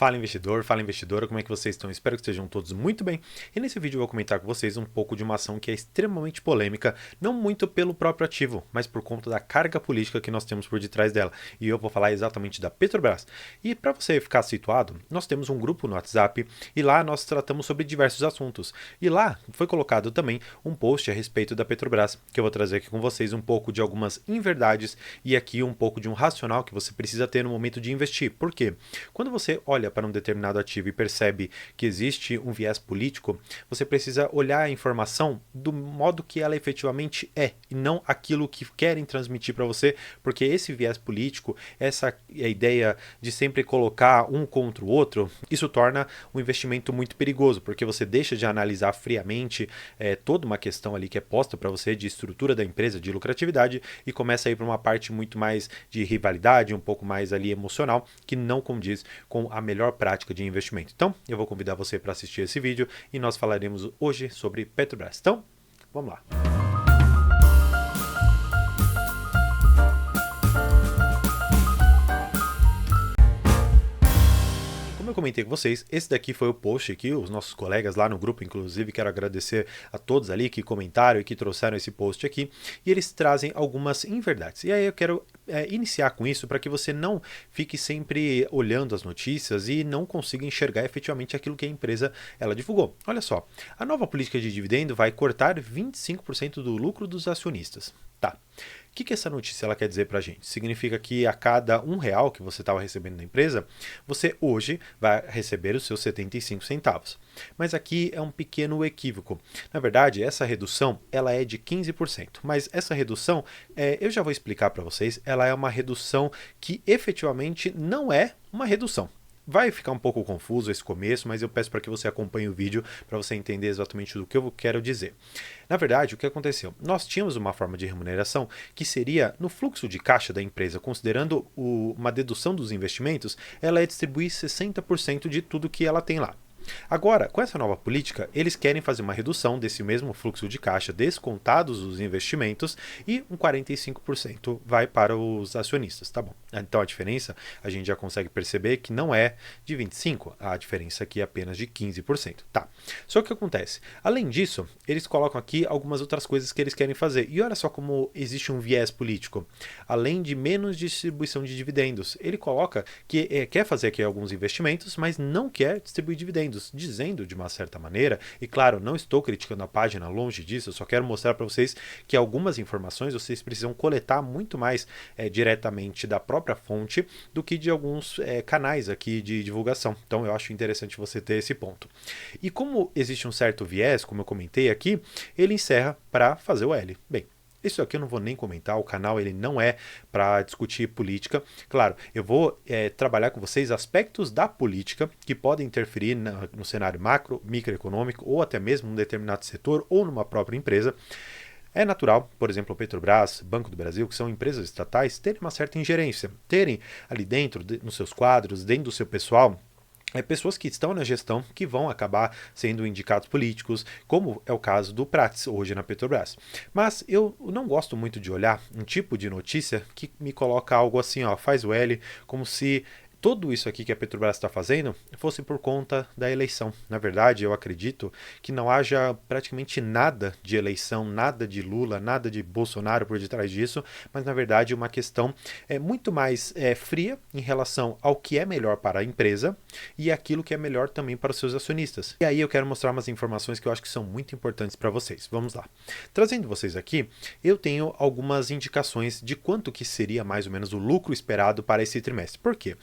Fala investidor, fala investidora, como é que vocês estão? Espero que estejam todos muito bem. E nesse vídeo eu vou comentar com vocês um pouco de uma ação que é extremamente polêmica, não muito pelo próprio ativo, mas por conta da carga política que nós temos por detrás dela. E eu vou falar exatamente da Petrobras. E para você ficar situado, nós temos um grupo no WhatsApp e lá nós tratamos sobre diversos assuntos. E lá foi colocado também um post a respeito da Petrobras, que eu vou trazer aqui com vocês um pouco de algumas inverdades e aqui um pouco de um racional que você precisa ter no momento de investir. Por quê? Quando você olha para um determinado ativo e percebe que existe um viés político, você precisa olhar a informação do modo que ela efetivamente é e não aquilo que querem transmitir para você, porque esse viés político, essa ideia de sempre colocar um contra o outro, isso torna o investimento muito perigoso, porque você deixa de analisar friamente toda uma questão ali que é posta para você de estrutura da empresa, de lucratividade, e começa a ir para uma parte muito mais de rivalidade, um pouco mais ali emocional, que não condiz com a melhor prática de investimento. Então, eu vou convidar você para assistir esse vídeo e nós falaremos hoje sobre Petrobras. Então, vamos lá. Como eu comentei com vocês, esse daqui foi o post aqui, os nossos colegas lá no grupo, inclusive quero agradecer a todos ali que comentaram e que trouxeram esse post aqui, e eles trazem algumas inverdades. E aí eu quero iniciar com isso para que você não fique sempre olhando as notícias e não consiga enxergar efetivamente aquilo que a empresa ela divulgou. Olha só, a nova política de dividendo vai cortar 25% do lucro dos acionistas. Tá. O que essa notícia ela quer dizer para a gente? Significa que a cada R$1 que você estava recebendo da empresa, você hoje vai receber os seus 75 centavos. Mas aqui é um pequeno equívoco. Na verdade, essa redução ela é de 15%. Mas essa redução, eu já vou explicar para vocês, ela é uma redução que efetivamente não é uma redução. Vai ficar um pouco confuso esse começo, mas eu peço para que você acompanhe o vídeo para você entender exatamente do que eu quero dizer. Na verdade, o que aconteceu? Nós tínhamos uma forma de remuneração que seria no fluxo de caixa da empresa, considerando uma dedução dos investimentos, ela é distribuir 60% de tudo que ela tem lá. Agora, com essa nova política, eles querem fazer uma redução desse mesmo fluxo de caixa, descontados os investimentos, e um 45% vai para os acionistas, tá bom? Então a diferença, a gente já consegue perceber que não é de 25%, a diferença aqui é apenas de 15%, tá? Só que o que acontece? Além disso, eles colocam aqui algumas outras coisas que eles querem fazer, e olha só como existe um viés político. Além de menos distribuição de dividendos, ele coloca que quer fazer aqui alguns investimentos, mas não quer distribuir dividendos, dizendo de uma certa maneira, e claro, não estou criticando a página, longe disso, eu só quero mostrar para vocês que algumas informações vocês precisam coletar muito mais diretamente da própria fonte do que de alguns canais aqui de divulgação. Então eu acho interessante você ter esse ponto. E como existe um certo viés, como eu comentei aqui, ele encerra para fazer o L. Bem, isso aqui eu não vou nem comentar, o canal ele não é para discutir política. Claro, eu vou trabalhar com vocês aspectos da política que podem interferir no cenário macro, microeconômico ou até mesmo num determinado setor ou numa própria empresa. É natural, por exemplo, a Petrobras, Banco do Brasil, que são empresas estatais, terem uma certa ingerência, terem ali dentro, nos seus quadros, dentro do seu pessoal, pessoas que estão na gestão que vão acabar sendo indicados políticos, como é o caso do Prats, hoje na Petrobras. Mas eu não gosto muito de olhar um tipo de notícia que me coloca algo assim, ó, faz o L, como se tudo isso aqui que a Petrobras está fazendo fosse por conta da eleição. Na verdade, eu acredito que não haja praticamente nada de eleição, nada de Lula, nada de Bolsonaro por detrás disso, mas na verdade uma questão muito mais fria em relação ao que é melhor para a empresa e aquilo que é melhor também para os seus acionistas. E aí eu quero mostrar umas informações que eu acho que são muito importantes para vocês. Vamos lá. Trazendo vocês aqui, eu tenho algumas indicações de quanto que seria mais ou menos o lucro esperado para esse trimestre. Por quê?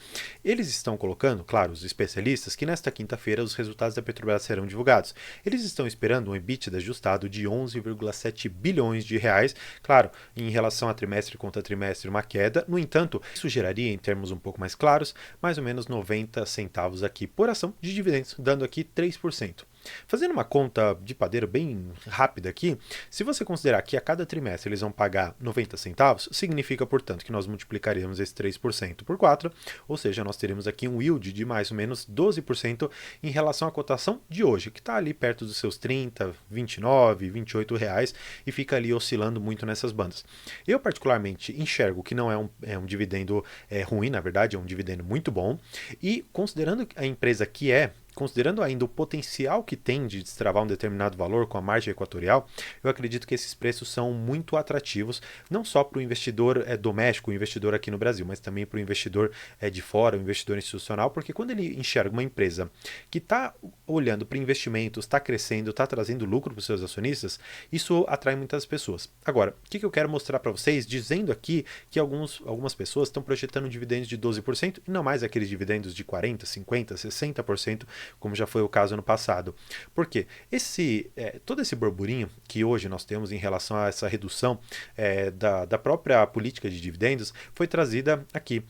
Eles estão colocando, claro, os especialistas, que nesta quinta-feira os resultados da Petrobras serão divulgados. Eles estão esperando um EBITDA ajustado de 11,7 bilhões de reais. Claro, em relação a trimestre contra trimestre, uma queda. No entanto, isso geraria, em termos um pouco mais claros, mais ou menos 90 centavos aqui por ação de dividendos, dando aqui 3%. Fazendo uma conta de padeiro bem rápida aqui, se você considerar que a cada trimestre eles vão pagar 90 centavos, significa, portanto, que nós multiplicaríamos esse 3% por 4, ou seja, nós teremos aqui um yield de mais ou menos 12% em relação à cotação de hoje, que está ali perto dos seus 30, 29, 28 reais e fica ali oscilando muito nessas bandas. Eu particularmente enxergo que não é um dividendo ruim, na verdade, é um dividendo muito bom, e considerando a empresa que considerando ainda o potencial que tem de destravar um determinado valor com a margem equatorial, eu acredito que esses preços são muito atrativos, não só para o investidor doméstico, o investidor aqui no Brasil, mas também para o investidor de fora, o investidor institucional, porque quando ele enxerga uma empresa que está olhando para investimentos, está crescendo, está trazendo lucro para os seus acionistas, isso atrai muitas pessoas. Agora, o que eu quero mostrar para vocês, dizendo aqui que algumas pessoas estão projetando dividendos de 12% e não mais aqueles dividendos de 40%, 50%, 60%, como já foi o caso no passado. Por quê? Todo esse burburinho que hoje nós temos em relação a essa redução da própria política de dividendos foi trazida aqui,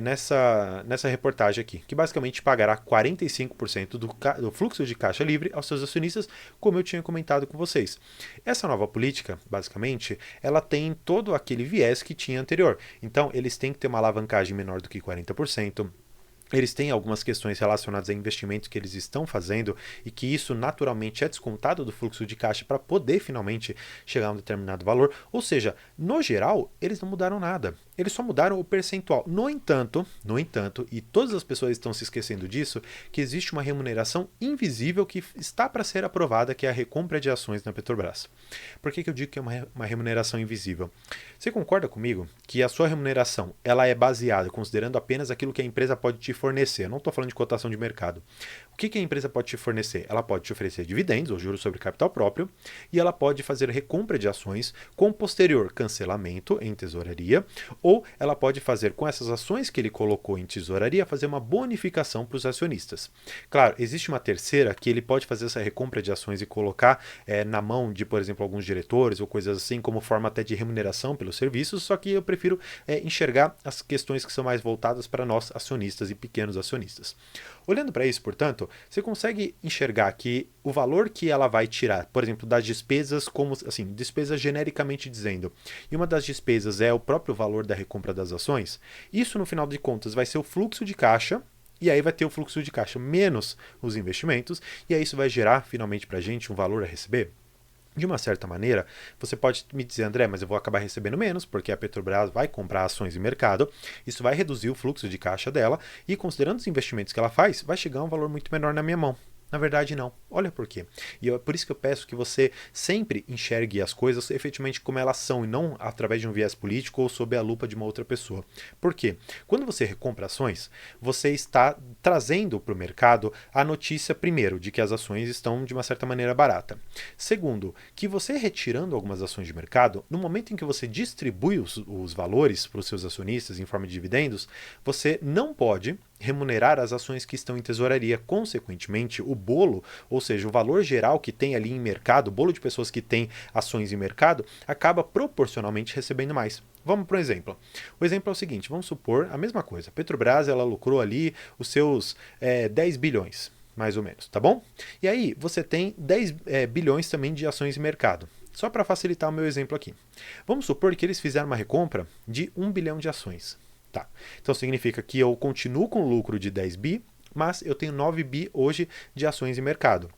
nessa reportagem aqui, que basicamente pagará 45% do fluxo de caixa livre aos seus acionistas, como eu tinha comentado com vocês. Essa nova política, basicamente, ela tem todo aquele viés que tinha anterior. Então, eles têm que ter uma alavancagem menor do que 40%. Eles têm algumas questões relacionadas a investimentos que eles estão fazendo e que isso naturalmente é descontado do fluxo de caixa para poder finalmente chegar a um determinado valor. Ou seja, no geral, eles não mudaram nada. Eles só mudaram o percentual. No entanto, e todas as pessoas estão se esquecendo disso, que existe uma remuneração invisível que está para ser aprovada, que é a recompra de ações na Petrobras. Por que eu digo que é uma remuneração invisível? Você concorda comigo que a sua remuneração ela é baseada considerando apenas aquilo que a empresa pode te fornecer? Eu não estou falando de cotação de mercado. O que a empresa pode te fornecer? Ela pode te oferecer dividendos ou juros sobre capital próprio e ela pode fazer recompra de ações com posterior cancelamento em tesouraria, ou ela pode fazer com essas ações que ele colocou em tesouraria, fazer uma bonificação para os acionistas. Claro, existe uma terceira que ele pode fazer essa recompra de ações e colocar na mão de, por exemplo, alguns diretores ou coisas assim, como forma até de remuneração pelos serviços, só que eu prefiro enxergar as questões que são mais voltadas para nós acionistas e pequenos acionistas. Olhando para isso, portanto, você consegue enxergar que o valor que ela vai tirar, por exemplo, das despesas, como assim, despesas genericamente dizendo, e uma das despesas é o próprio valor da recompra das ações, isso no final de contas vai ser o fluxo de caixa, e aí vai ter o fluxo de caixa menos os investimentos, e aí isso vai gerar finalmente para a gente um valor a receber. De uma certa maneira, você pode me dizer, André, mas eu vou acabar recebendo menos, porque a Petrobras vai comprar ações em mercado, isso vai reduzir o fluxo de caixa dela, e considerando os investimentos que ela faz, vai chegar a um valor muito menor na minha mão. Na verdade, não. Olha por quê. E é por isso que eu peço que você sempre enxergue as coisas efetivamente como elas são e não através de um viés político ou sob a lupa de uma outra pessoa. Por quê? Quando você recompra ações, você está trazendo para o mercado a notícia, primeiro, de que as ações estão de uma certa maneira barata. Segundo, que você retirando algumas ações de mercado, no momento em que você distribui os valores para os seus acionistas em forma de dividendos, você não pode remunerar as ações que estão em tesouraria. Consequentemente, o bolo, ou seja, o valor geral que tem ali em mercado, o bolo de pessoas que têm ações em mercado, acaba proporcionalmente recebendo mais. Vamos para um exemplo. O exemplo é o seguinte, vamos supor a mesma coisa. A Petrobras, ela lucrou ali os seus 10 bilhões, mais ou menos, tá bom? E aí, você tem 10 bilhões também de ações em mercado. Só para facilitar o meu exemplo aqui. Vamos supor que eles fizeram uma recompra de 1 bilhão de ações. Tá. Então significa que eu continuo com lucro de 10 bi, mas eu tenho 9 bi hoje de ações em mercado.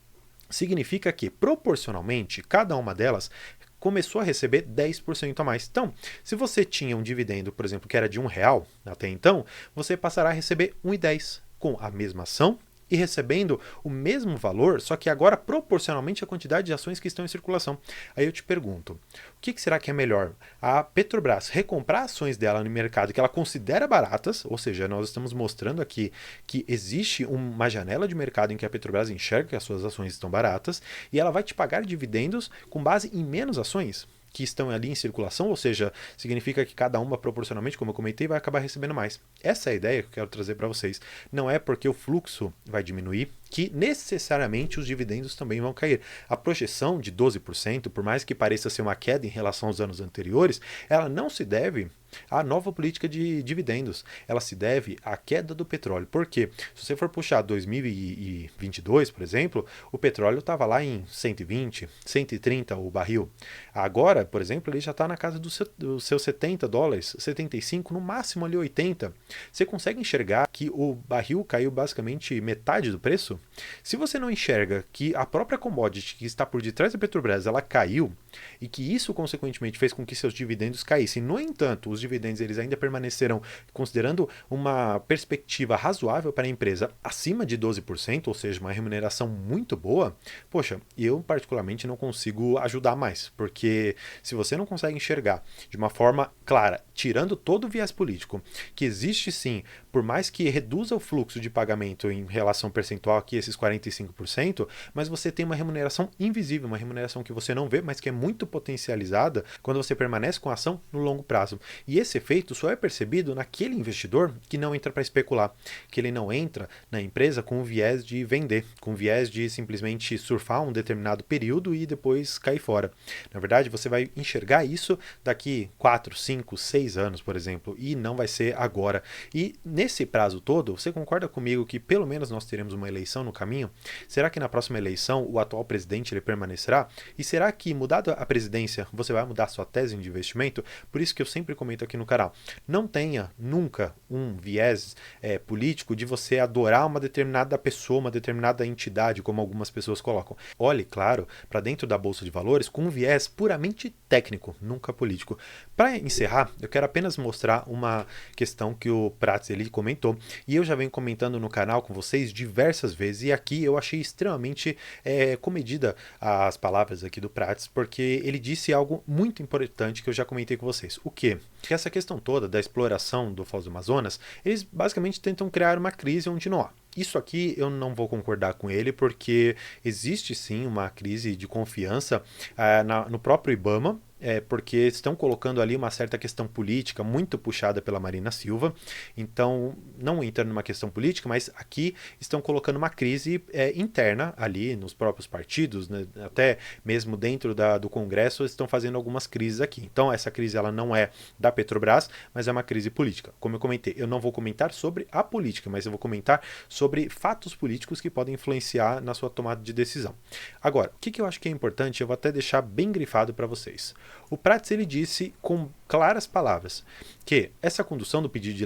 Significa que, proporcionalmente, cada uma delas começou a receber 10% a mais. Então, se você tinha um dividendo, por exemplo, que era de R$1 até então, você passará a receber 1,10 com a mesma ação e recebendo o mesmo valor, só que agora proporcionalmente à quantidade de ações que estão em circulação. Aí eu te pergunto, o que será que é melhor? A Petrobras recomprar ações dela no mercado que ela considera baratas, ou seja, nós estamos mostrando aqui que existe uma janela de mercado em que a Petrobras enxerga que as suas ações estão baratas e ela vai te pagar dividendos com base em menos ações que estão ali em circulação, ou seja, significa que cada uma proporcionalmente, como eu comentei, vai acabar recebendo mais. Essa é a ideia que eu quero trazer para vocês. Não é porque o fluxo vai diminuir que necessariamente os dividendos também vão cair. A projeção de 12%, por mais que pareça ser uma queda em relação aos anos anteriores, ela não se deve à nova política de dividendos. Ela se deve à queda do petróleo. Por quê? Se você for puxar 2022, por exemplo, o petróleo estava lá em 120, 130 o barril. Agora, por exemplo, ele já está na casa dos seus $70, 75, no máximo ali 80. Você consegue enxergar que o barril caiu basicamente metade do preço? Se você não enxerga que a própria commodity que está por detrás da Petrobras, ela caiu, e que isso consequentemente fez com que seus dividendos caíssem, no entanto, os dividendos eles ainda permaneceram, considerando uma perspectiva razoável para a empresa, acima de 12%, ou seja, uma remuneração muito boa, poxa, eu particularmente não consigo ajudar mais, porque se você não consegue enxergar de uma forma clara, tirando todo o viés político, que existe sim, por mais que reduza o fluxo de pagamento em relação percentual aqui, esses 45%, mas você tem uma remuneração invisível, uma remuneração que você não vê, mas que é muito potencializada quando você permanece com a ação no longo prazo. E esse efeito só é percebido naquele investidor que não entra para especular, que ele não entra na empresa com o viés de vender, com o viés de simplesmente surfar um determinado período e depois cair fora. Na verdade, você vai enxergar isso daqui 4, 5, 6 anos, por exemplo, e não vai ser agora. E nesse prazo todo, você concorda comigo que pelo menos nós teremos uma eleição no caminho? Será que na próxima eleição o atual presidente ele permanecerá? E será que, mudada a presidência, você vai mudar sua tese de investimento? Por isso que eu sempre comento aqui no canal, não tenha nunca um viés político de você adorar uma determinada pessoa, uma determinada entidade, como algumas pessoas colocam. Olhe, claro, para dentro da Bolsa de Valores com um viés puramente técnico, nunca político. Para encerrar, eu quero apenas mostrar uma questão que o Prats ele comentou, e eu já venho comentando no canal com vocês diversas vezes, e aqui eu achei extremamente comedida as palavras aqui do Prats, porque ele disse algo muito importante que eu já comentei com vocês. O quê? Que essa questão toda da exploração do Foz do Amazonas, eles basicamente tentam criar uma crise onde não há. Isso aqui eu não vou concordar com ele, porque existe sim uma crise de confiança no próprio IBAMA, porque estão colocando ali uma certa questão política muito puxada pela Marina Silva. Então, não entra numa questão política, mas aqui estão colocando uma crise interna ali nos próprios partidos, né? Até mesmo dentro do Congresso estão fazendo algumas crises aqui. Então, essa crise ela não é da Petrobras, mas é uma crise política. Como eu comentei, eu não vou comentar sobre a política, mas eu vou comentar sobre fatos políticos que podem influenciar na sua tomada de decisão. Agora, o que eu acho que é importante, eu vou até deixar bem grifado para vocês. O Prats ele disse com claras palavras que essa condução do pedido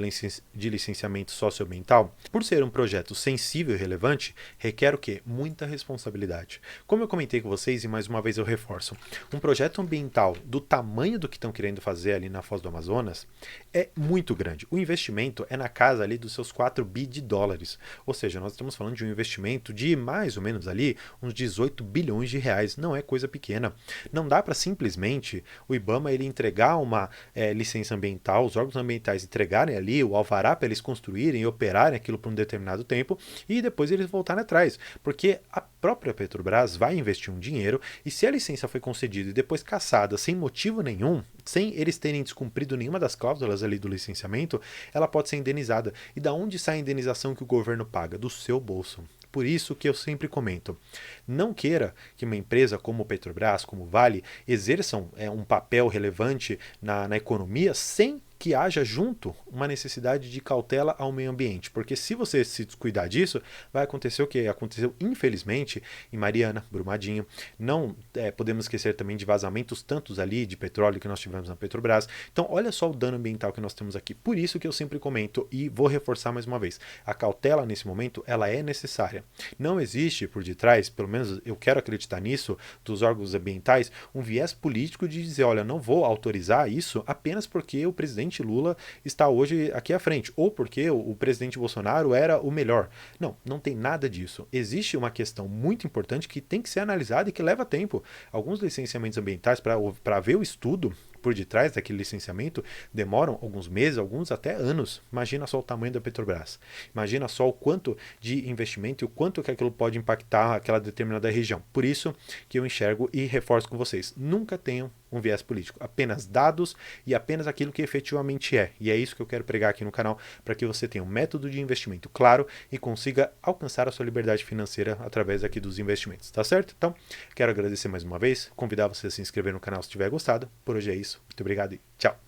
de licenciamento socioambiental, por ser um projeto sensível e relevante, requer o quê? Muita responsabilidade. Como eu comentei com vocês, e mais uma vez eu reforço, um projeto ambiental do tamanho do que estão querendo fazer ali na Foz do Amazonas é muito grande. O investimento é na casa ali dos seus 4 bi de dólares. Ou seja, nós estamos falando de um investimento de mais ou menos ali uns 18 bilhões de reais. Não é coisa pequena. Não dá para simplesmente o IBAMA ele entregar uma licença ambiental, os órgãos ambientais entregarem ali o alvará para eles construírem e operarem aquilo por um determinado tempo e depois eles voltarem atrás. Porque a própria Petrobras vai investir um dinheiro e se a licença foi concedida e depois cassada sem motivo nenhum, sem eles terem descumprido nenhuma das cláusulas ali do licenciamento, ela pode ser indenizada. E da onde sai a indenização que o governo paga? Do seu bolso. Por isso que eu sempre comento, não queira que uma empresa como Petrobras, como Vale, exerçam um papel relevante na economia sem que haja junto uma necessidade de cautela ao meio ambiente, porque se você se descuidar disso, vai acontecer o que aconteceu infelizmente em Mariana, Brumadinho. Não podemos esquecer também de vazamentos tantos ali de petróleo que nós tivemos na Petrobras. Então olha só o dano ambiental que nós temos aqui. Por isso que eu sempre comento e vou reforçar mais uma vez, a cautela nesse momento ela é necessária. Não existe por detrás, pelo menos eu quero acreditar nisso, dos órgãos ambientais, um viés político de dizer, olha, não vou autorizar isso apenas porque o presidente Lula está hoje aqui à frente, ou porque o presidente Bolsonaro era o melhor. Não, não tem nada disso. Existe uma questão muito importante que tem que ser analisada e que leva tempo. Alguns licenciamentos ambientais para ver o estudo, por detrás daquele licenciamento demoram alguns meses, alguns até anos. Imagina só o tamanho da Petrobras. Imagina só o quanto de investimento e o quanto que aquilo pode impactar aquela determinada região. Por isso que eu enxergo e reforço com vocês. Nunca tenham um viés político, apenas dados e apenas aquilo que efetivamente é. E é isso que eu quero pregar aqui no canal, para que você tenha um método de investimento claro e consiga alcançar a sua liberdade financeira através aqui dos investimentos, tá certo? Então, quero agradecer mais uma vez, convidar você a se inscrever no canal se tiver gostado. Por hoje é isso. Muito obrigado e tchau!